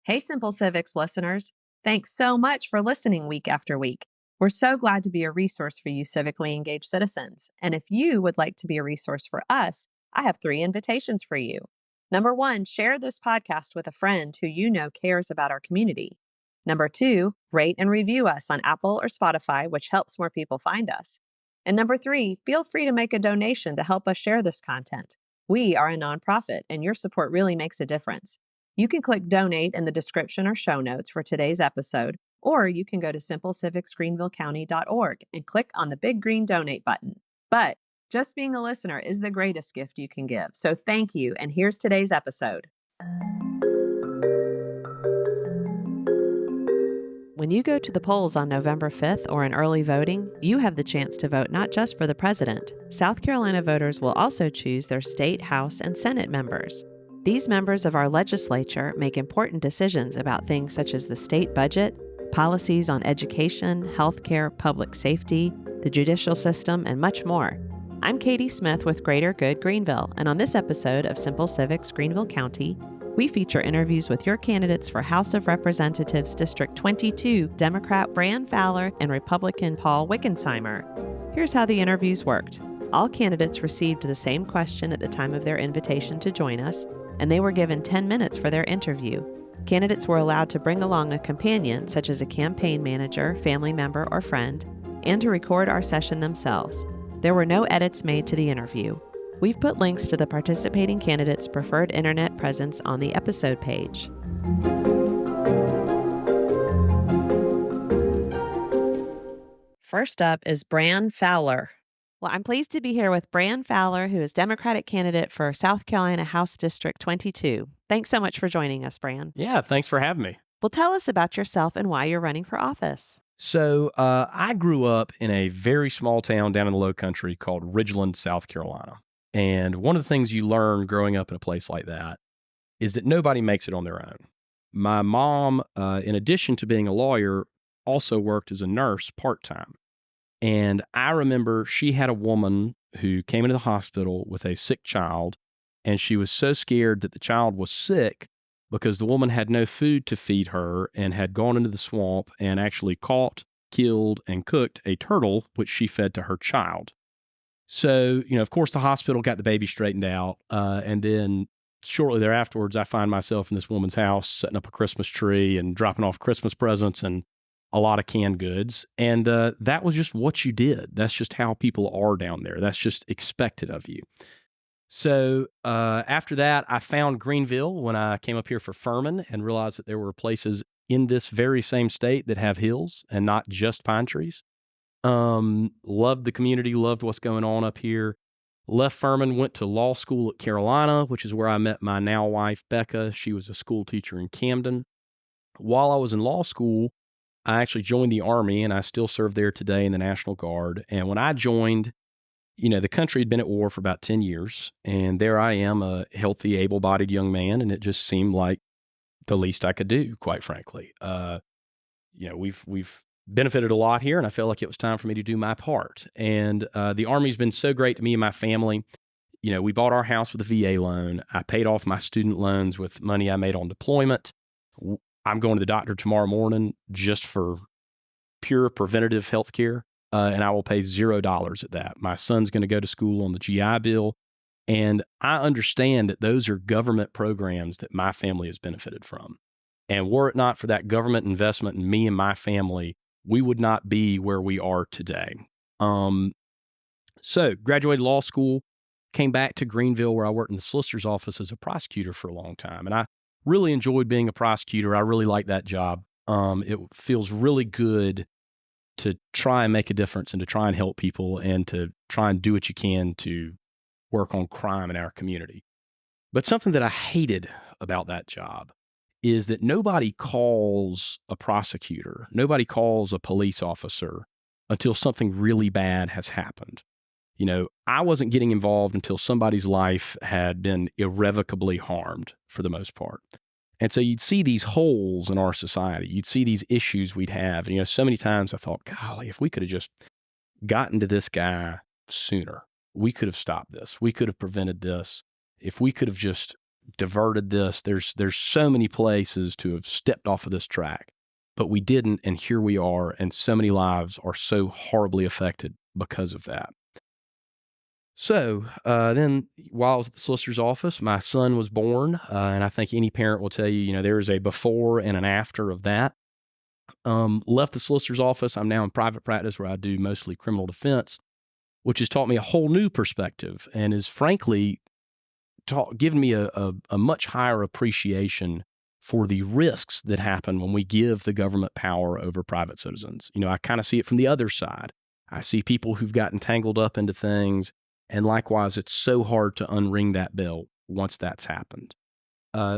Hey, Simple Civics listeners. Thanks so much for listening week after week. We're so glad to be a resource for you civically engaged citizens. And if you would like to be a resource for us, I have 3 invitations for you. Number 1, share this podcast with a friend who you know cares about our community. Number 2, rate and review us on Apple or Spotify, which helps more people find us. And number 3, feel free to make a donation to help us share this content. We are a nonprofit, and your support really makes a difference. You can click donate in the description or show notes for today's episode, or you can go to simplecivicsgreenvillecounty.org and click on the big green donate button. But just being a listener is the greatest gift you can give. So thank you, and here's today's episode. When you go to the polls on November 5th or in early voting, you have the chance to vote not just for the president. South Carolina voters will also choose their state, House, and Senate members. These members of our legislature make important decisions about things such as the state budget, policies on education, healthcare, public safety, the judicial system, and much more. I'm Katie Smith with Greater Good Greenville, and on this episode of Simple Civics Greenville County, we feature interviews with your candidates for House of Representatives District 22, Democrat Brann Fowler and Republican Paul Wickensimer. Here's how the interviews worked. All candidates received the same question at the time of their invitation to join us, and they were given 10 minutes for their interview. Candidates were allowed to bring along a companion, such as a campaign manager, family member, or friend, and to record our session themselves. There were no edits made to the interview. We've put links to the participating candidates' preferred internet presence on the episode page. First up is Brann Fowler. Well, I'm pleased to be here with Brann Fowler, who is Democratic candidate for South Carolina House District 22. Thanks so much for joining us, Brann. Yeah, thanks for having me. Well, tell us about yourself and why you're running for office. So I grew up in a very small town down in the Low Country called Ridgeland, South Carolina. And one of the things you learn growing up in a place like that is that nobody makes it on their own. My mom, in addition to being a lawyer, also worked as a nurse part-time. And I remember she had a woman who came into the hospital with a sick child, and she was so scared that the child was sick because the woman had no food to feed her and had gone into the swamp and actually caught, killed, and cooked a turtle, which she fed to her child. So, of course, the hospital got the baby straightened out, and then shortly thereafterwards, I find myself in this woman's house setting up a Christmas tree and dropping off Christmas presents and a lot of canned goods. And that was just what you did. That's just how people are down there. That's just expected of you. So after that, I found Greenville when I came up here for Furman and realized that there were places in this very same state that have hills and not just pine trees. Loved the community, loved what's going on up here. Left Furman, went to law school at Carolina, which is where I met my now wife, Becca. She was a school teacher in Camden. While I was in law school, I actually joined the Army, and I still serve there today in the National Guard. And when I joined, the country had been at war for about 10 years, and there I am, a healthy, able-bodied young man, and it just seemed like the least I could do, quite frankly. We've benefited a lot here, and I felt like it was time for me to do my part. And the Army's been so great to me and my family. We bought our house with a VA loan. I paid off my student loans with money I made on deployment. I'm going to the doctor tomorrow morning just for pure preventative health care, and I will pay $0 at that. My son's going to go to school on the GI Bill, and I understand that those are government programs that my family has benefited from. And were it not for that government investment in me and my family, we would not be where we are today. So graduated law school, came back to Greenville where I worked in the solicitor's office as a prosecutor for a long time, and I really enjoyed being a prosecutor. I really like that job. It feels really good to try and make a difference and to try and help people and to try and do what you can to work on crime in our community. But something that I hated about that job is that nobody calls a prosecutor, nobody calls a police officer until something really bad has happened. I wasn't getting involved until somebody's life had been irrevocably harmed for the most part. And so you'd see these holes in our society. You'd see these issues we'd have. And, so many times I thought, golly, if we could have just gotten to this guy sooner, we could have stopped this. We could have prevented this. If we could have just diverted this. There's so many places to have stepped off of this track, but we didn't, and here we are, and so many lives are so horribly affected because of that. So then while I was at the solicitor's office, my son was born, and I think any parent will tell you, there's a before and an after of that. Left the solicitor's office. I'm now in private practice where I do mostly criminal defense, which has taught me a whole new perspective and is frankly given me a much higher appreciation for the risks that happen when we give the government power over private citizens. I kind of see it from the other side. I see people who've gotten tangled up into things, and likewise, it's so hard to unring that bell once that's happened.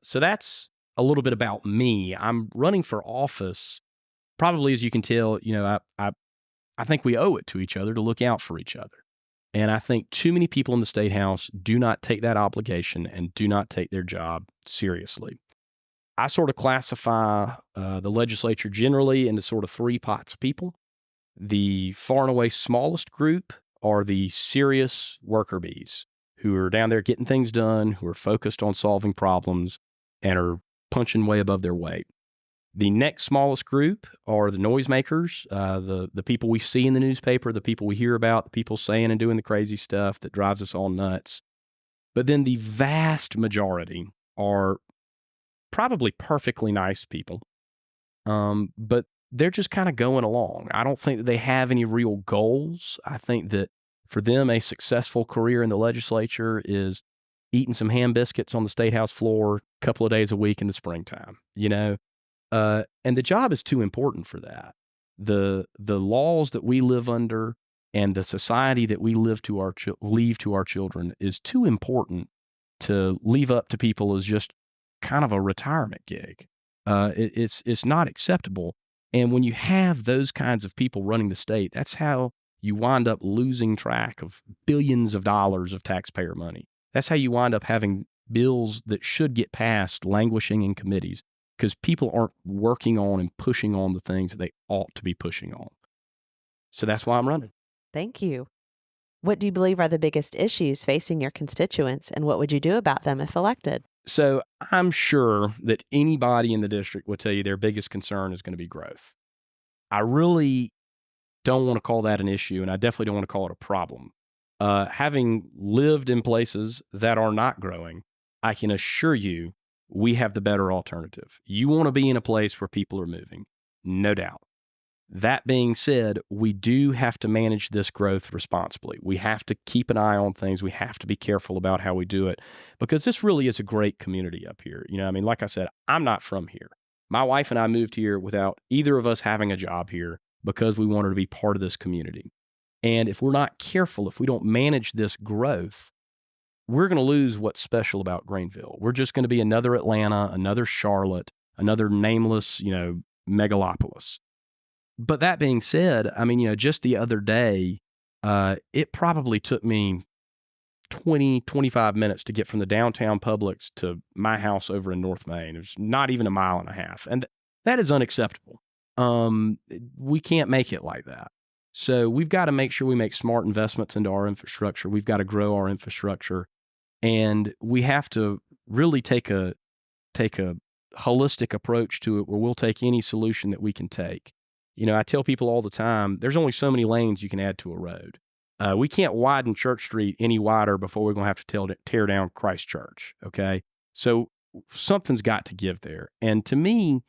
So that's a little bit about me. I'm running for office. Probably, as you can tell, I think we owe it to each other to look out for each other. And I think too many people in the State House do not take that obligation and do not take their job seriously. I sort of classify the legislature generally into sort of three pots of people. The far and away smallest group are the serious worker bees who are down there getting things done, who are focused on solving problems, and are punching way above their weight. The next smallest group are the noisemakers, the people we see in the newspaper, the people we hear about, the people saying and doing the crazy stuff that drives us all nuts. But then the vast majority are probably perfectly nice people, but they're just kind of going along. I don't think that they have any real goals. I think that for them, a successful career in the legislature is eating some ham biscuits on the State House floor a couple of days a week in the springtime, and the job is too important for that. The laws that we live under and the society that we leave to our children is too important to leave up to people as just kind of a retirement gig. It's not acceptable. And when you have those kinds of people running the state, that's how you wind up losing track of billions of dollars of taxpayer money. That's how you wind up having bills that should get passed languishing in committees because people aren't working on and pushing on the things that they ought to be pushing on. So that's why I'm running. Thank you. What do you believe are the biggest issues facing your constituents, and what would you do about them if elected? So I'm sure that anybody in the district would tell you their biggest concern is going to be growth. I really don't want to call that an issue, and I definitely don't want to call it a problem. Having lived in places that are not growing, I can assure you we have the better alternative. You want to be in a place where people are moving, no doubt. That being said, we do have to manage this growth responsibly. We have to keep an eye on things. We have to be careful about how we do it because this really is a great community up here. Like I said, I'm not from here. My wife and I moved here without either of us having a job here because we wanted to be part of this community. And if we're not careful, if we don't manage this growth, we're going to lose what's special about Greenville. We're just going to be another Atlanta, another Charlotte, another nameless, megalopolis. But that being said, just the other day, it probably took me 20, 25 minutes to get from the downtown Publix to my house over in North Main. It's not even a mile and a half. And that is unacceptable. We can't make it like that. So we've got to make sure we make smart investments into our infrastructure. We've got to grow our infrastructure. And we have to really take a holistic approach to it where we'll take any solution that we can take. I tell people all the time, there's only so many lanes you can add to a road. We can't widen Church Street any wider before we're going to have to tear down Christ Church, okay? So something's got to give there. And to me,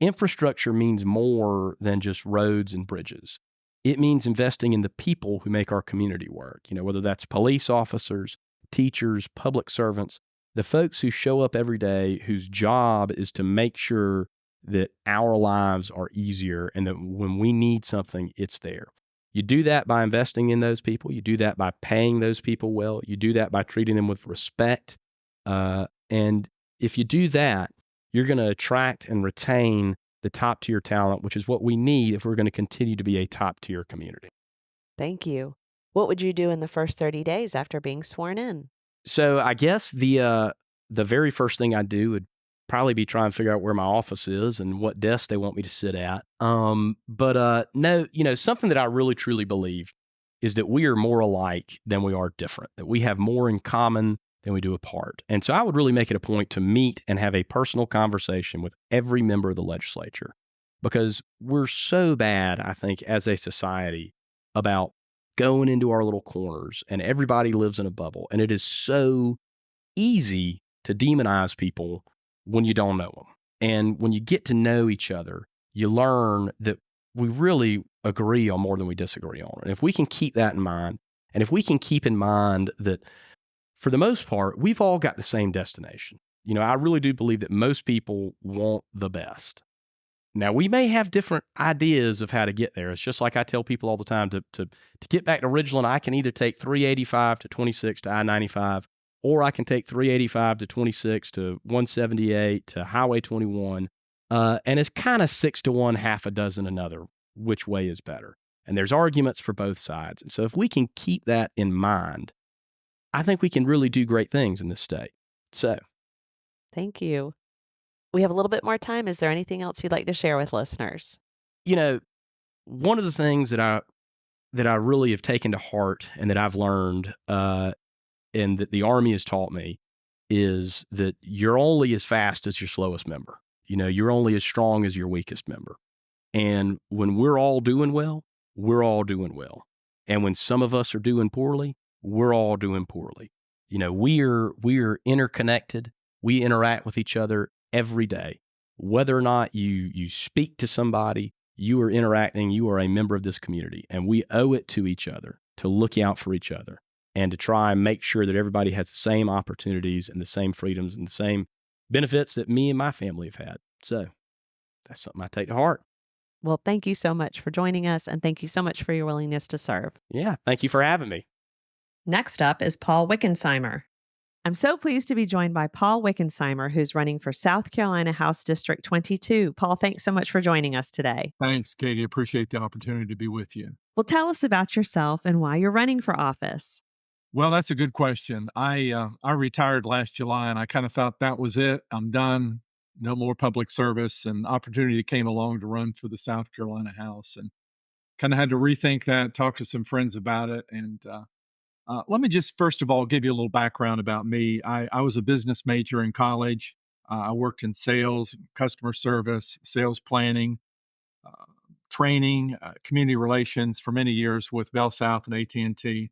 infrastructure means more than just roads and bridges. It means investing in the people who make our community work, whether that's police officers, teachers, public servants, the folks who show up every day whose job is to make sure that our lives are easier and that when we need something, it's there. You do that by investing in those people. You do that by paying those people well. You do that by treating them with respect. And if you do that, you're going to attract and retain the top tier talent, which is what we need if we're going to continue to be a top tier community. Thank you. What would you do in the first 30 days after being sworn in? So I guess the very first thing I'd do would probably be trying to figure out where my office is and what desk they want me to sit at. But no, something that I really truly believe is that we are more alike than we are different, that we have more in common than we do apart. And so I would really make it a point to meet and have a personal conversation with every member of the legislature, because we're so bad, I think, as a society about going into our little corners, and everybody lives in a bubble. And it is so easy to demonize people when you don't know them. And when you get to know each other, you learn that we really agree on more than we disagree on. And if we can keep that in mind, and if we can keep in mind that for the most part, we've all got the same destination. I really do believe that most people want the best. Now, we may have different ideas of how to get there. It's just like I tell people all the time, to get back to Ridgeland, I can either take 385 to 26 to I-95, or I can take 385 to 26 to 178 to Highway 21. And it's kind of 6 to 1, half a dozen another, which way is better. And there's arguments for both sides. And so if we can keep that in mind, I think we can really do great things in this state. So, thank you. We have a little bit more time. Is there anything else you'd like to share with listeners? One of the things that I really have taken to heart and that I've learned, and that the Army has taught me, is that you're only as fast as your slowest member. You're only as strong as your weakest member. And when we're all doing well, we're all doing well. And when some of us are doing poorly, we're all doing poorly. We're interconnected. We interact with each other every day. Whether or not you speak to somebody, you are interacting, you are a member of this community. And we owe it to each other to look out for each other and to try and make sure that everybody has the same opportunities and the same freedoms and the same benefits that me and my family have had. So that's something I take to heart. Well, thank you so much for joining us, and thank you so much for your willingness to serve. Yeah, thank you for having me. Next up is Paul Wickensimer. I'm so pleased to be joined by Paul Wickensimer, who's running for South Carolina House District 22. Paul, thanks so much for joining us today. Thanks, Katie. Appreciate the opportunity to be with you. Well, tell us about yourself and why you're running for office. Well, that's a good question. I retired last July, and I kind of thought that was it. I'm done. No more public service. And opportunity came along to run for the South Carolina House, and kind of had to rethink that, talk to some friends about it. And let me just first of all give you a little background about me. I was a business major in college. I worked in sales, customer service, sales planning, training, community relations for many years with Bell South and AT&T.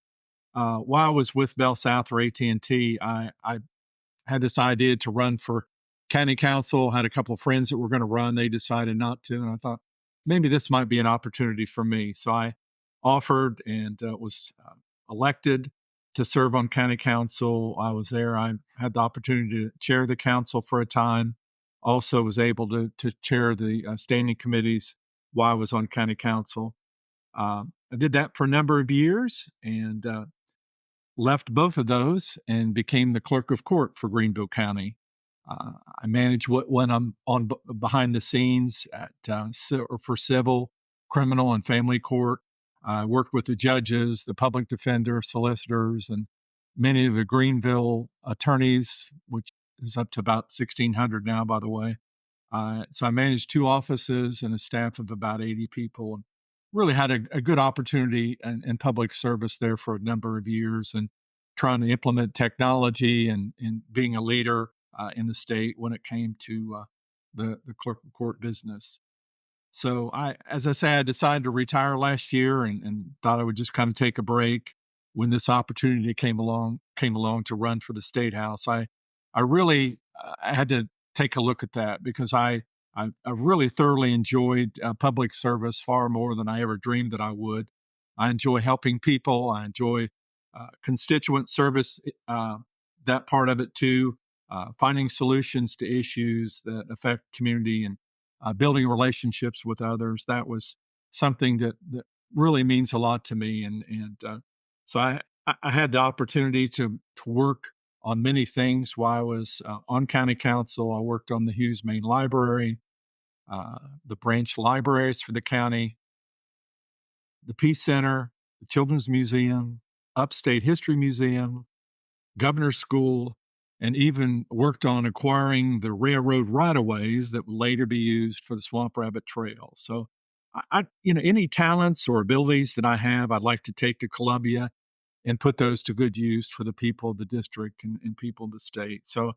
While I was with Bell South or AT&T, I had this idea to run for county council. Had a couple of friends that were going to run. They decided not to, and I thought maybe this might be an opportunity for me. So I offered and was elected to serve on county council. I was there. I had the opportunity to chair the council for a time. Also was able to chair the standing committees while I was on county council. I did that for a number of years and left both of those and became the clerk of court for Greenville County. I manage what when I'm on behind the scenes at for civil, criminal, and family court. I worked with the judges, the public defender, solicitors, and many of the Greenville attorneys, which is up to about 1,600 now, by the way. So I managed 2 offices and a staff of about 80 people, and really had a good opportunity in public service there for a number of years, and trying to implement technology and being a leader in the state when it came to the clerk of court business. So as I say, I decided to retire last year and thought I would just kind of take a break when this opportunity came along to run for the state house. I really I had to take a look at that because I really thoroughly enjoyed public service far more than I ever dreamed that I would. I enjoy helping people. I enjoy constituent service, that part of it too, finding solutions to issues that affect community and building relationships with others. That was something that really means a lot to me. So I had the opportunity to work on many things while I was on county council. I worked on the Hughes Main Library, the branch libraries for the county, the Peace Center, the Children's Museum, Upstate History Museum, Governor's School, and even worked on acquiring the railroad right-of-ways that would later be used for the Swamp Rabbit Trail. So any talents or abilities that I have, I'd like to take to Columbia and put those to good use for the people of the district and people of the state. So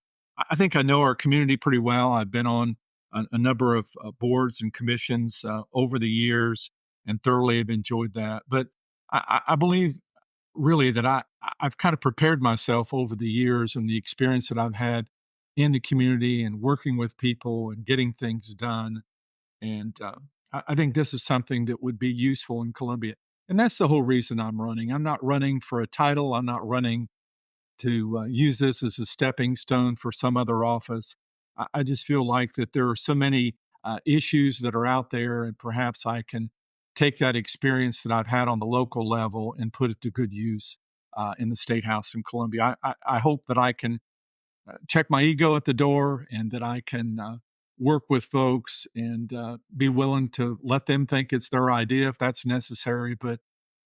I think I know our community pretty well. I've been on a number of boards and commissions over the years and thoroughly have enjoyed that. But I believe really that I've kind of prepared myself over the years and the experience that I've had in the community and working with people and getting things done. And I think this is something that would be useful in Columbia. And that's the whole reason I'm running. I'm not running for a title. I'm not running to use this as a stepping stone for some other office. I just feel like that there are so many issues that are out there, and perhaps I can take that experience that I've had on the local level and put it to good use in the State House in Columbia. I hope that I can check my ego at the door and that I can work with folks and be willing to let them think it's their idea if that's necessary. But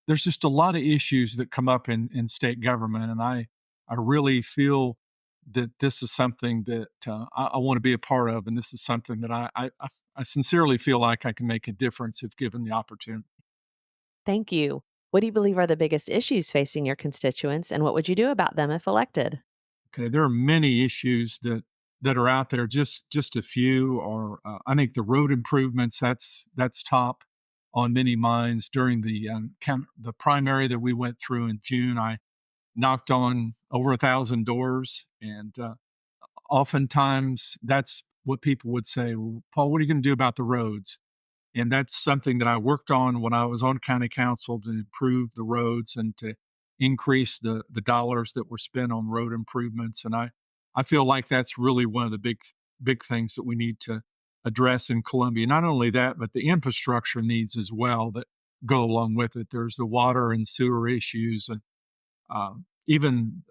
there's just a lot of issues that come up in state government, and I really feel that this is something that I want to be a part of, and this is something that I sincerely feel like I can make a difference if given the opportunity. Thank you. What do you believe are the biggest issues facing your constituents, and what would you do about them if elected? Okay, there are many issues that are out there. Just a few are, I think, the road improvements. That's top on many minds. During the primary that we went through in June, I knocked on over 1,000 doors, and oftentimes that's what people would say. Well, Paul, what are you going to do about the roads? And that's something that I worked on when I was on county council to improve the roads and to increase the dollars that were spent on road improvements. And I feel like that's really one of the big things that we need to address in Columbia. Not only that, but the infrastructure needs as well that go along with it. There's the water and sewer issues, and even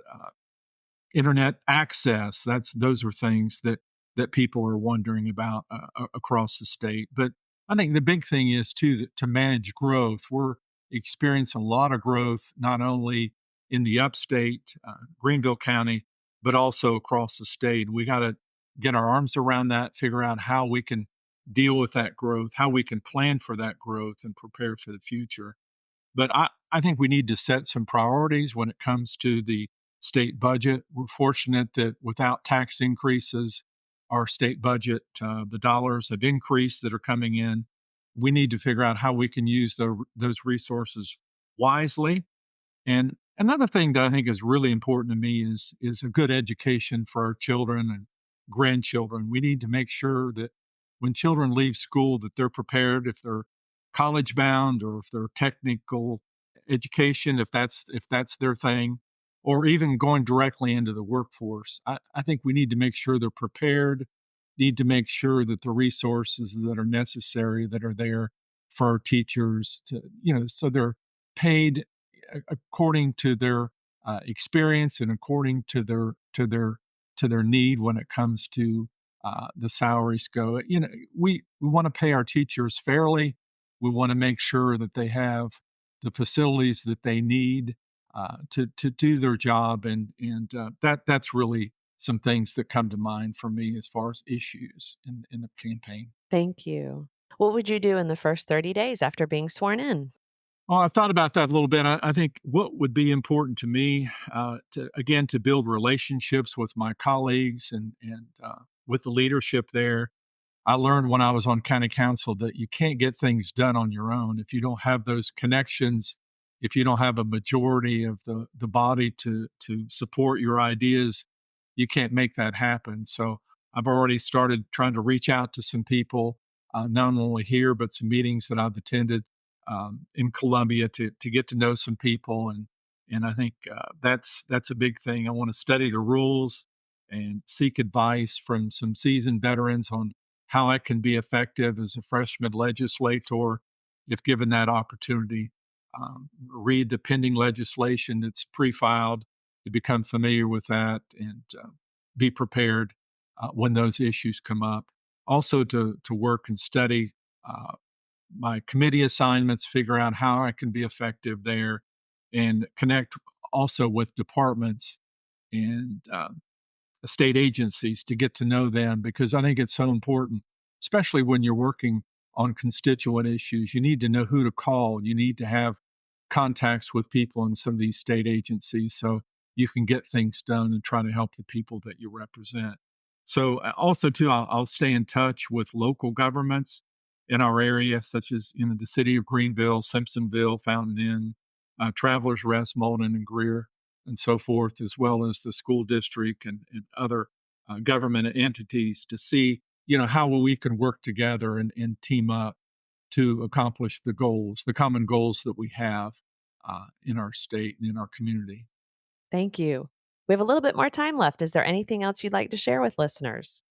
internet access. Those are things that people are wondering about across the state. But I think the big thing is too that to manage growth. We're experiencing a lot of growth not only in the upstate, Greenville County, but also across the state. We got to get our arms around that, figure out how we can deal with that growth, how we can plan for that growth and prepare for the future. But I think we need to set some priorities when it comes to the state budget. We're fortunate that without tax increases, our state budget, the dollars have increased that are coming in. We need to figure out how we can use those resources wisely. And another thing that I think is really important to me is a good education for our children and grandchildren. We need to make sure that when children leave school that they're prepared if they're college bound or if they're technical education, if that's their thing, or even going directly into the workforce. I think we need to make sure they're prepared, need to make sure that the resources that are necessary that are there for our teachers to, so they're paid according to their experience and according to their need when it comes to the salaries go. We want to pay our teachers fairly. We want to make sure that they have the facilities that they need to do their job, and that's really some things that come to mind for me as far as issues in the campaign. Thank you. What would you do in the first 30 days after being sworn in? Oh, I've thought about that a little bit. I think what would be important to me, to build relationships with my colleagues and with the leadership there. I learned when I was on county council that you can't get things done on your own if you don't have those connections, if you don't have a majority of the body to support your ideas, you can't make that happen. So I've already started trying to reach out to some people, not only here, but some meetings that I've attended in Columbia to get to know some people. And I think that's a big thing. I want to study the rules and seek advice from some seasoned veterans on how I can be effective as a freshman legislator if given that opportunity. Read the pending legislation that's pre-filed to become familiar with that and be prepared when those issues come up. Also to work and study my committee assignments, figure out how I can be effective there, and connect also with departments and state agencies to get to know them, because I think it's so important, especially when you're working on constituent issues. You need to know who to call. You need to have contacts with people in some of these state agencies so you can get things done and try to help the people that you represent. So also too, I'll stay in touch with local governments in our area, such as the city of Greenville, Simpsonville, Fountain Inn, Travelers Rest, Malden, and Greer, and so forth, as well as the school district and other government entities to see, how we can work together and team up to accomplish the goals, the common goals that we have in our state and in our community. Thank you. We have a little bit more time left. Is there anything else you'd like to share with listeners?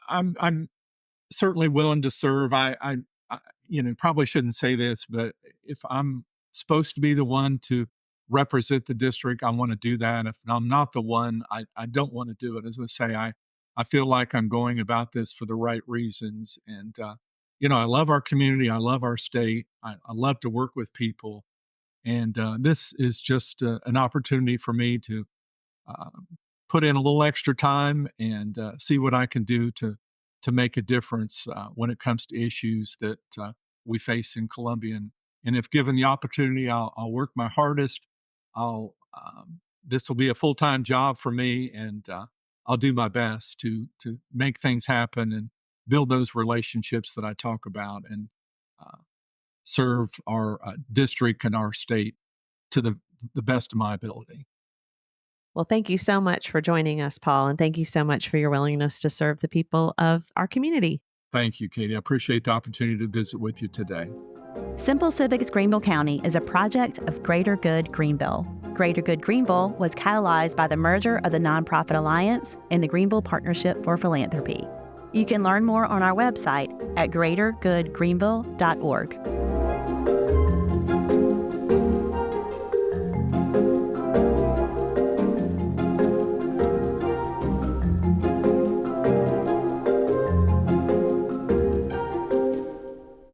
I'm certainly willing to serve. I probably shouldn't say this, but if I'm supposed to be the one to represent the district, I want to do that. If I'm not the one, I don't want to do it. As I say, I feel like I'm going about this for the right reasons. And, I love our community. I love our state. I love to work with people. And this is just an opportunity for me to put in a little extra time and see what I can do to make a difference when it comes to issues that we face in Columbia. And if given the opportunity, I'll work my hardest. This will be a full-time job for me, and I'll do my best to make things happen and build those relationships that I talk about and serve our district and our state to the best of my ability. Well, thank you so much for joining us, Paul, and thank you so much for your willingness to serve the people of our community. Thank you, Katie. I appreciate the opportunity to visit with you today. Simple Civics Greenville County is a project of Greater Good Greenville. Greater Good Greenville was catalyzed by the merger of the Nonprofit Alliance and the Greenville Partnership for Philanthropy. You can learn more on our website at greatergoodgreenville.org.